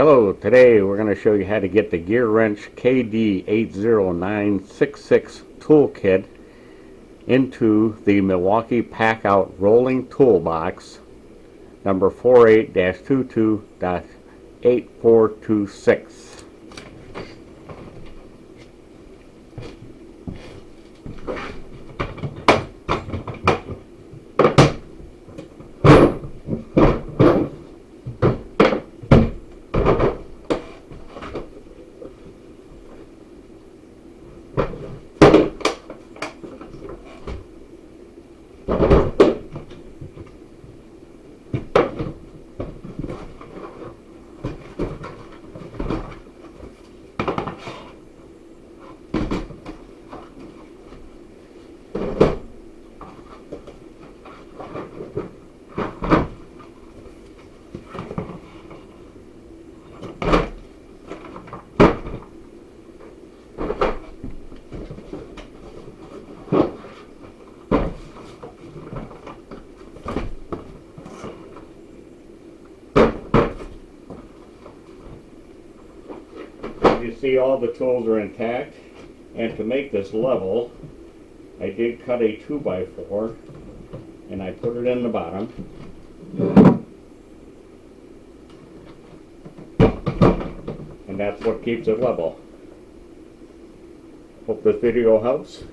Hello, today we're going to show you how to get the GearWrench KD 80966 toolkit into the Milwaukee Packout Rolling Toolbox number 48-22.8426. You see all the tools are intact, and to make this level I did cut a 2x4 and I put it in the bottom, and that's what keeps it level. Hope this video helps.